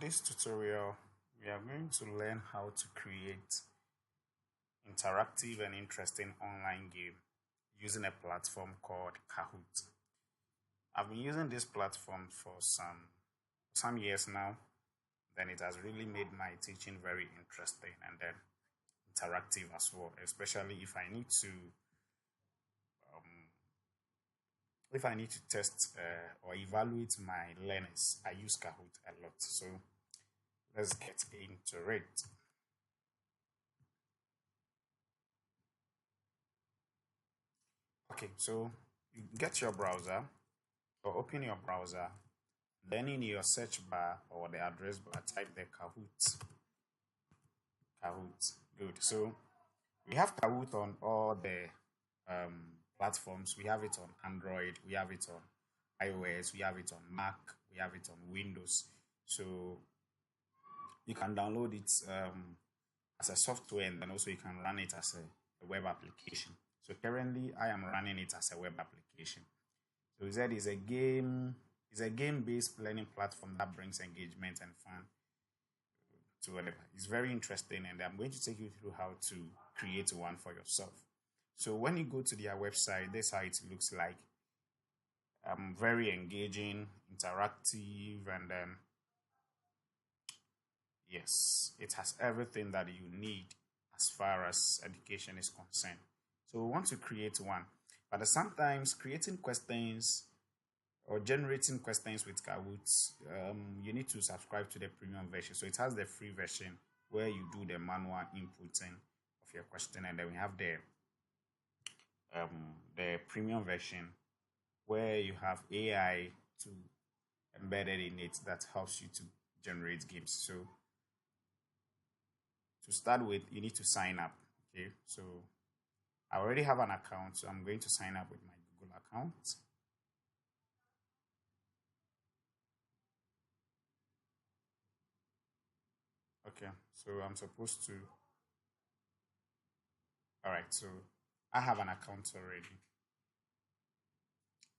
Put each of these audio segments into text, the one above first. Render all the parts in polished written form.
this tutorial, we are going to learn how to create interactive and interesting online game using a platform called Kahoot. I've been using this platform for some years now. Then it has really made my teaching very interesting and then interactive as well, especially if I need to test or evaluate my learners. I use Kahoot a lot. So let's get into it. Okay, so you get your browser or open your browser, then in your search bar or the address bar, type the Kahoot. Kahoot. Good. So we have Kahoot on all the platforms. We have it on Android, we have it on iOS, we have it on Mac, we have it on Windows. So you can download it as a software, and then also you can run it as a web application. So currently I am running it as a web application. So Z is a game-based learning platform that brings engagement and fun to whatever. It's very interesting, and I'm going to take you through how to create one for yourself. So when you go to their website, this is how it looks like. Very engaging, interactive, and then yes, it has everything that you need as far as education is concerned. So we want to create one, but sometimes creating questions or generating questions with Kahoot, you need to subscribe to the premium version. So it has the free version where you do the manual inputting of your question, and then we have the premium version where you have AI embedded in it that helps you to generate games. So to start with, you need to sign up. Okay, so I already have an account, so I'm going to sign up with my Google account. Okay, so I'm supposed to. All right, so I have an account already.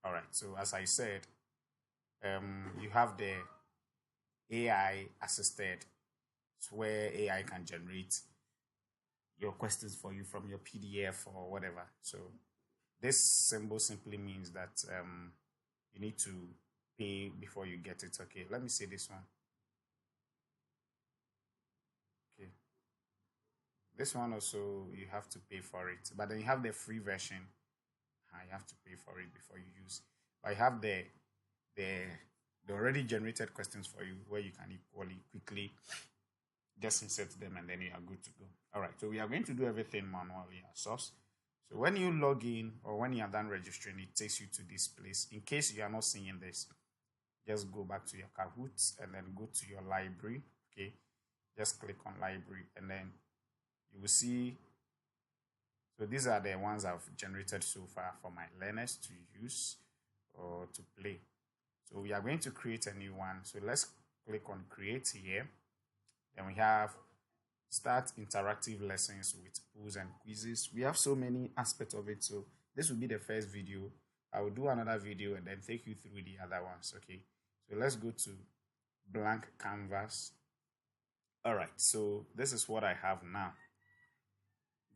All right, so as I said, you have the AI assisted, where AI can generate your questions for you from your PDF or whatever. So this symbol simply means that you need to pay before you get it. Okay, let me see this one. Okay, this one also you have to pay for it, but then you have the free version. You have to pay for it before you use. But you have the already generated questions for you where you can equally quickly just insert them, and then you are good to go. All right, so we are going to do everything manually ourselves. So when you log in or when you are done registering, it takes you to this place. In case you are not seeing this, just go back to your Kahoot and then go to your library. Okay, just click on library, and then you will see. So these are the ones I've generated so far for my learners to use or to play. So we are going to create a new one. So let's click on create here. Then we have start interactive lessons with polls and quizzes. We have so many aspects of it. So this will be the first video. I will do another video and then take you through the other ones. Okay. So let's go to blank canvas. All right. So this is what I have now.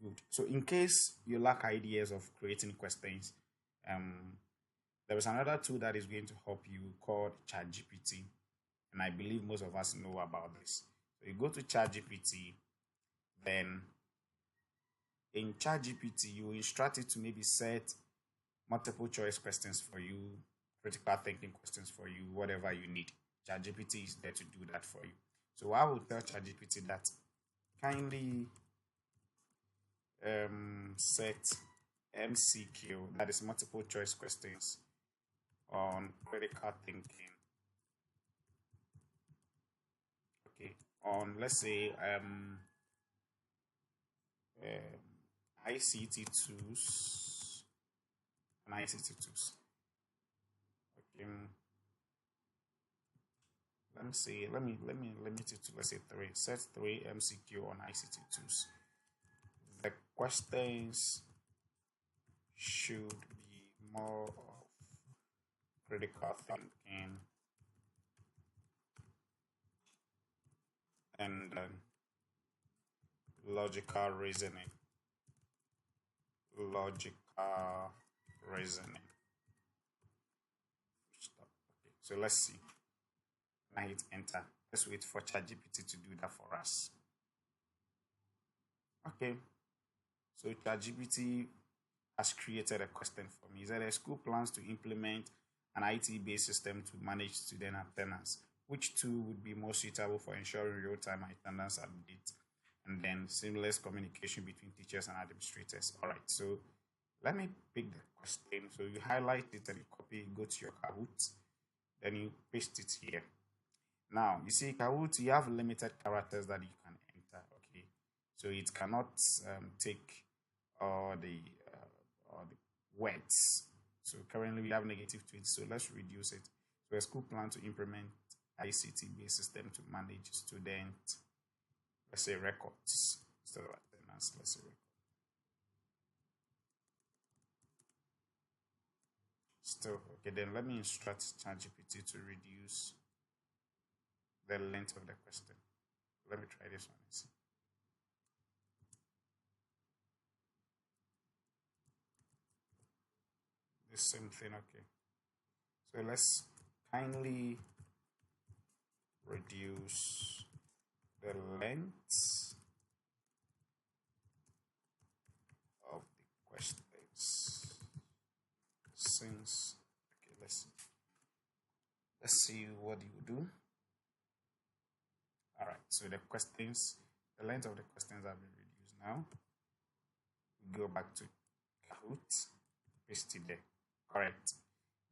Good. So in case you lack ideas of creating questions, there is another tool that is going to help you called ChatGPT, and I believe most of us know about this. So you go to ChatGPT, then in ChatGPT you instruct it to maybe set multiple choice questions for you, critical thinking questions for you, whatever you need. ChatGPT is there to do that for you. So I will tell ChatGPT that kindly set MCQ, that is multiple choice questions, on critical thinking. Okay, on let's say ICT tools, and ICT tools. Okay, let me see. Let me limit it to, let's say, 3. Set 3 MCQ on ICT tools. The questions should be more of critical thinking and logical reasoning. Logical reasoning. Stop. Okay, so let's see. Now hit enter. Let's wait for ChatGPT to do that for us. Okay, so ChatGPT has created a question for me. Is that a school plans to implement an IT-based system to manage student attendance? Which tool would be more suitable for ensuring real-time attendance update and then seamless communication between teachers and administrators? All right, so let me pick the question. So you highlight it and you copy it, go to your Kahoot, then you paste it here. Now, you see, Kahoot, you have limited characters that you can enter, okay? So it cannot take all the words. So currently we have -20, so let's reduce it. So a school plan to implement ICT-based system to manage student, let's say records, instead of attendance, let's say records. Still, okay, then let me instruct ChatGPT to reduce the length of the question. Let me try this one and see. The same thing, okay. So let's kindly reduce the length of the questions. Since, okay, let's see what you do. All right, so the length of the questions have been reduced now. We go back to Kahoot, paste it there. Correct.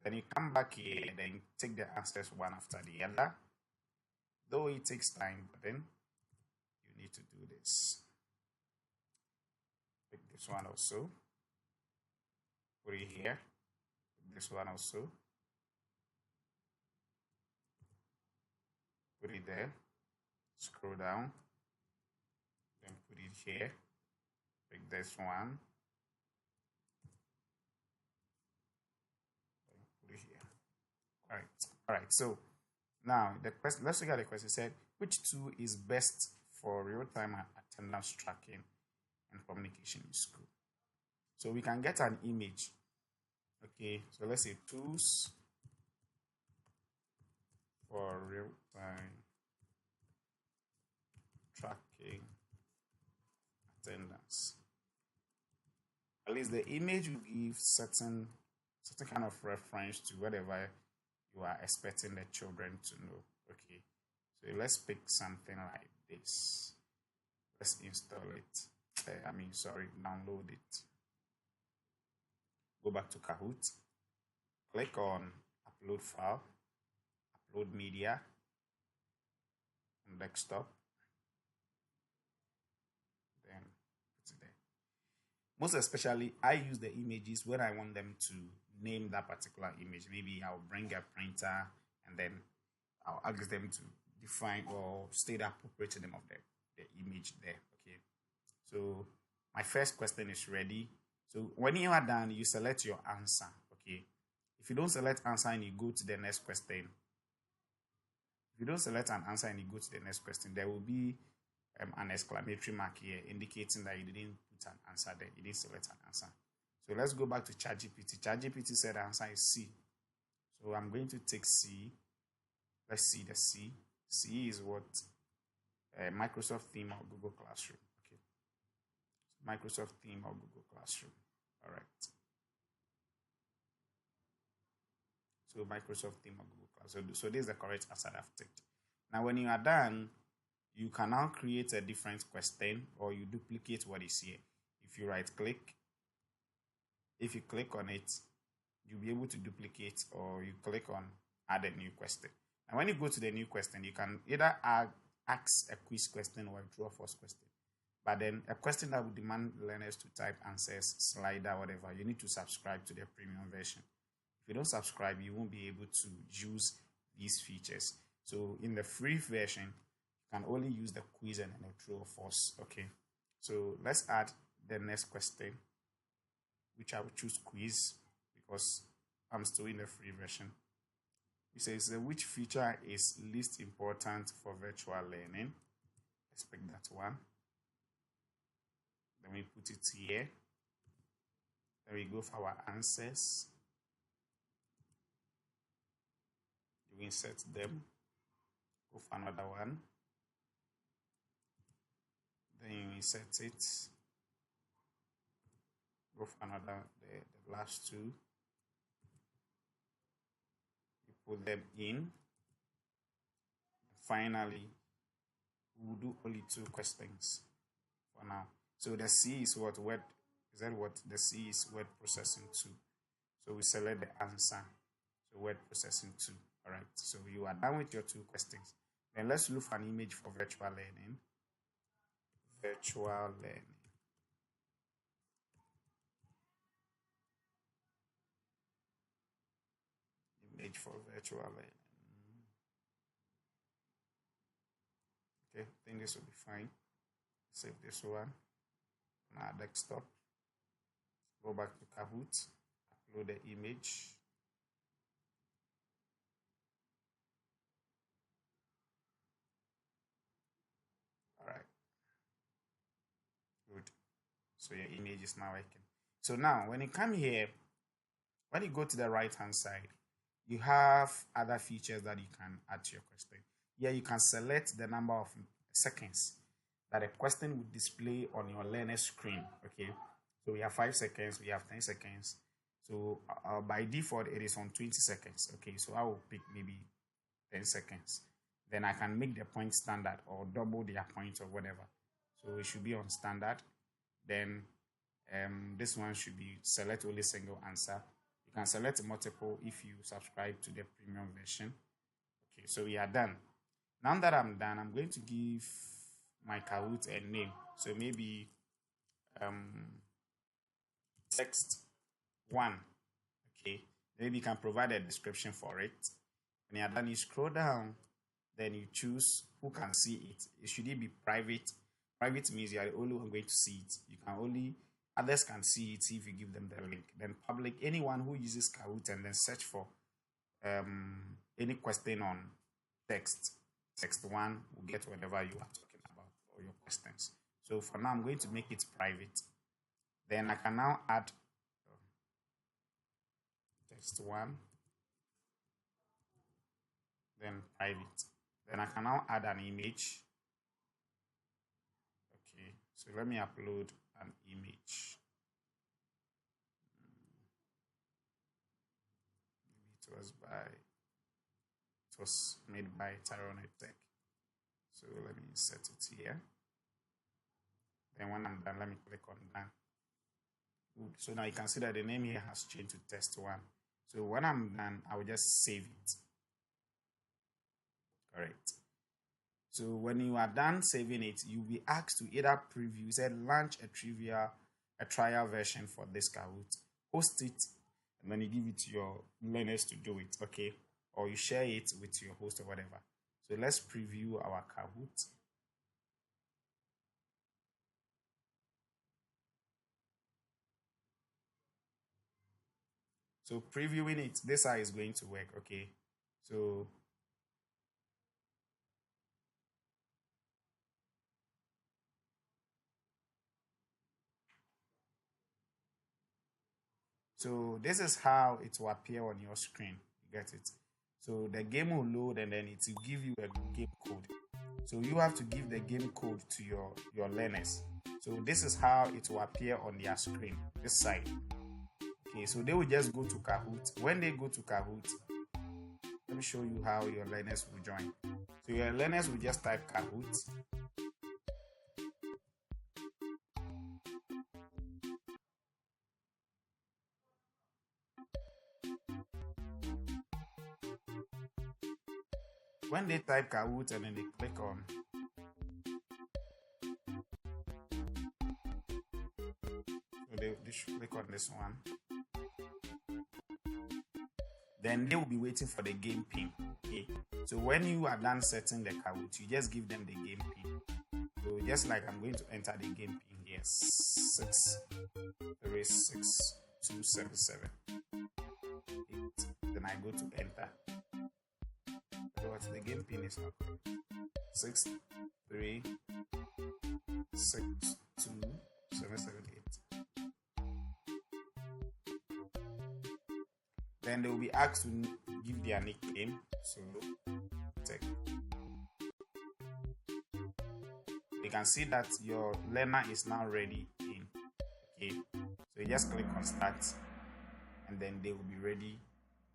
Then you come back here, then you take the answers one after the other. Though it takes time, but then you need to do this. Pick this one also. Put it here. Pick this one also. Put it there. Scroll down. Then put it here. Pick this one. All right. So now the question. Let's look at the question. It said, which tool is best for real-time attendance tracking and communication in school? So we can get an image. Okay. So let's say tools for real-time tracking attendance. At least the image will give certain kind of reference to whatever you are expecting the children to know. Okay, so let's pick something like this. Let's install it. Download it. Go back to Kahoot. Click on upload file, upload media, and desktop. Then put it there. Most especially, I use the images when I want them to name that particular image. Maybe I'll bring a printer and then I'll ask them to define or state the appropriate name of the image there. Okay. So my first question is ready. So when you are done, you select your answer. Okay. If you don't select answer and you go to the next question, there will be an exclamatory mark here indicating that you didn't put an answer there. You didn't select an answer. So let's go back to ChatGPT. ChatGPT said the answer is C. So I'm going to take C. Let's see the C. C is what? Microsoft theme or Google Classroom. Okay. Microsoft theme or Google Classroom. All right. So Microsoft theme or Google Classroom. So this is the correct answer I've taken. Now when you are done, you can now create a different question or you duplicate what is here. If you right click, if you click on it, you'll be able to duplicate, or you click on add a new question. And when you go to the new question, you can either ask a quiz question or a true or false question. But then a question that would demand learners to type answers, slider, whatever, you need to subscribe to the premium version. If you don't subscribe, you won't be able to use these features. So in the free version, you can only use the quiz and a true or false. Okay. So let's add the next question, which I will choose quiz because I'm still in the free version. It says, which feature is least important for virtual learning? Let's pick that one. Then we put it here. Then we go for our answers. You insert them. Go for another one. Then you insert it. Go for another, the last two. You put them in. Finally, we'll do only 2 questions for now. So the C is what? Word. Is that what? The C is word processing 2. So we select the answer. So word processing 2. All right. So you are done with your 2 questions. Then let's look for an image for virtual learning. Virtual learning. Image for virtual learning. Okay, I think this will be fine. Save this one on our desktop. Go back to Kahoot. Upload the image. All right. Good. So your image is now working. So now, when you come here, when you go to the right-hand side, you have other features that you can add to your question. Here, you can select the number of seconds that a question would display on your learner screen. Okay, so we have 5 seconds, we have 10 seconds. So by default, it is on 20 seconds. Okay, so I will pick maybe 10 seconds. Then I can make the point standard or double their points or whatever. So it should be on standard. Then this one should be select only single answer. You can select multiple if you subscribe to the premium version. Okay, so we are done. Now that I'm done, I'm going to give my Kahoot a name. So maybe text 1. Okay, maybe you can provide a description for it. When you're done, you scroll down, then you choose who can see it. Should it be private? Private means you are the only one going to see it. You can only, others can see it if you give them the link. Then public, anyone who uses Kahoot and then search for any question on text 1 will get whatever you are talking about or your questions. So for now, I'm going to make it private. Then I can now add text 1, then private. Then I can now add an image. Okay, so let me upload an image. Maybe it was made by Tyronet Tech. So let me insert it here. Then when I'm done, let me click on done. Good. So now you can see that the name here has changed to test 1. So when I'm done, I will just save it. Correct. So when you are done saving it, you'll be asked to either preview, launch a trial version for this Kahoot, host it, and then you give it to your learners to do it, okay? Or you share it with your host or whatever. So let's preview our Kahoot. So previewing it, this how it's going to work, okay? So this is how it will appear on your screen. You get it? So the game will load and then it will give you a game code. So you have to give the game code to your learners. So this is how it will appear on their screen, this side. Okay, so they will just go to Kahoot. When they go to Kahoot, let me show you how your learners will join. So your learners will just type Kahoot. When they type Kahoot and then they click on, so they should click on this one. Then they will be waiting for the game pin. Okay. So when you are done setting the Kahoot, you just give them the game pin. So just like I'm going to enter the game pin here, 636277. Then I go to enter. But the game pin is not correct. 636277. 3 6 2 7 7 8. Then they will be asked to give their nickname. So tech. You can see that your learner is now ready in. Okay, so you just click on start, and then they will be ready,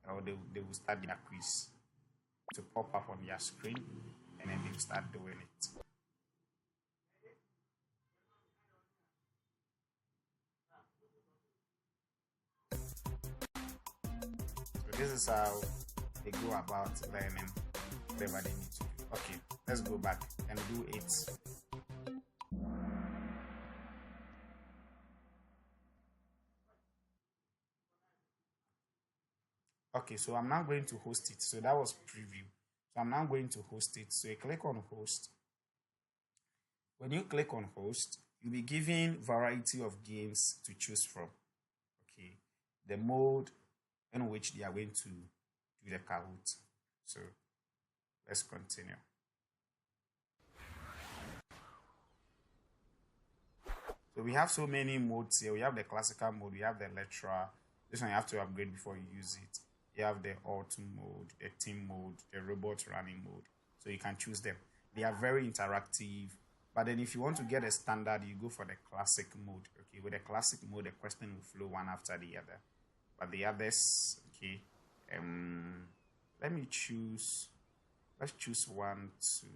or they will start their quiz to pop up on your screen, and then they will start doing it. So this is how they go about learning whatever they need to do. Okay, let's go back and do it. Okay, so I'm now going to host it. So that was preview. So I'm now going to host it. So you click on host. When you click on host, you'll be given variety of games to choose from. Okay, the mode in which they are going to do the Kahoot. So let's continue. So we have so many modes here. We have the classical mode, we have the lecturer. This one you have to upgrade before you use it. You have the auto mode, the team mode, the robot running mode. So you can choose them. They are very interactive. But then if you want to get a standard, you go for the classic mode. Okay, with the classic mode, the question will flow one after the other. But the others, okay, let me choose. Let's choose one to.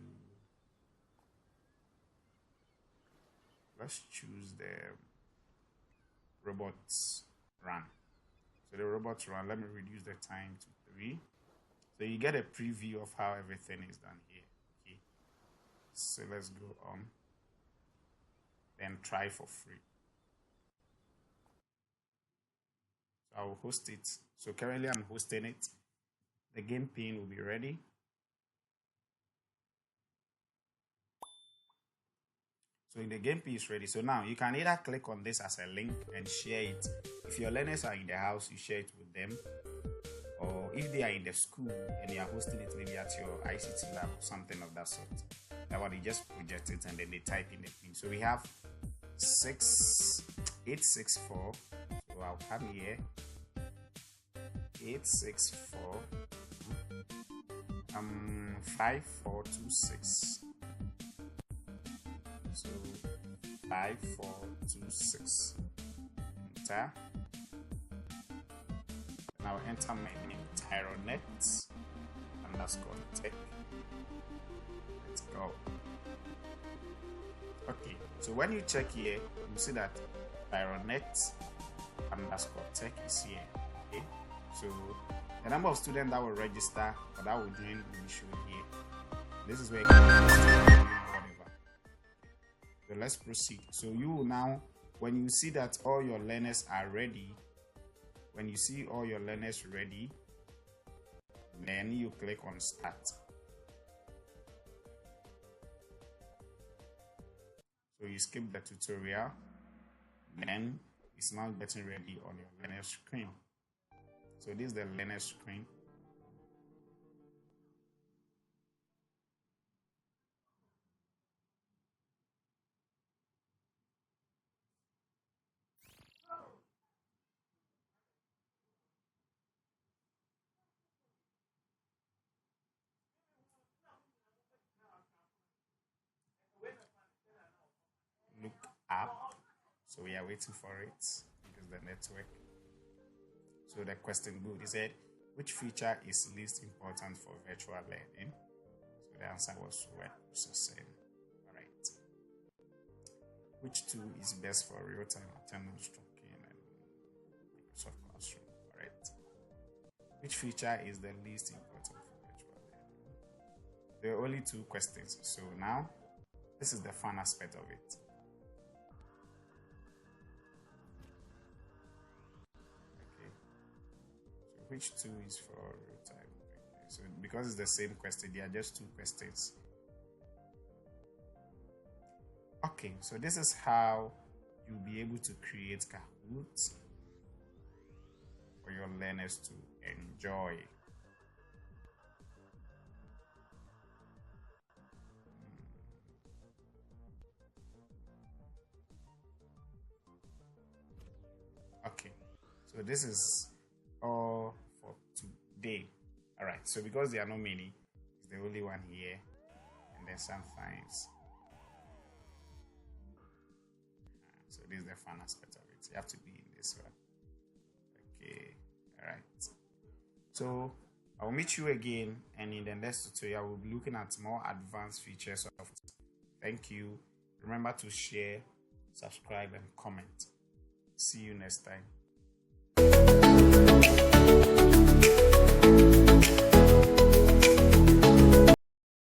Let's choose the robots run. So the robots run, let me reduce the time to 3. So you get a preview of how everything is done here. Okay. So let's go on. Then try for free. So I will host it. So currently I'm hosting it. The game pin will be ready. So the game pin is ready. So now you can either click on this as a link and share it. If your learners are in the house, you share it with them. Or if they are in the school and you are hosting it maybe at your ICT lab or something of that sort. That one, you just project it and then they type in the pin. So we have 864. So I'll come here. 864 5426. So 5426. Enter. Now enter my name, Tyronet _ tech. Let's go. Okay, so when you check here, you see that Tyronet _ tech is here. Okay, so the number of students that will register or that will join will be shown here. This is where you can whatever. So let's proceed. So you will now, when you see that all your learners are ready, when you see all your learners ready, then you click on start. So you skip the tutorial, then it's now getting ready on your learner screen. So this is the learner screen. Look up. So we are waiting for it because the network. So the question good. He said, which feature is least important for virtual learning? So the answer was word processing. All right. Which tool is best for real-time attendance tracking and Microsoft Classroom? All right. Which feature is the least important for virtual learning? There are only 2 questions. So now, this is the fun aspect of it. Which 2 is for real time? Okay. So because it's the same question, they are just 2 questions. Okay, so this is how you'll be able to create Kahoot for your learners to enjoy. Okay, so this is all for today. All right, so because there are not many, it's the only one here, and then sometimes. So this is the fun aspect of it. You have to be in this one. Okay, all right. So I'll meet you again, and in the next tutorial, we'll be looking at more advanced features of it. Thank you. Remember to share, subscribe, and comment. See you next time.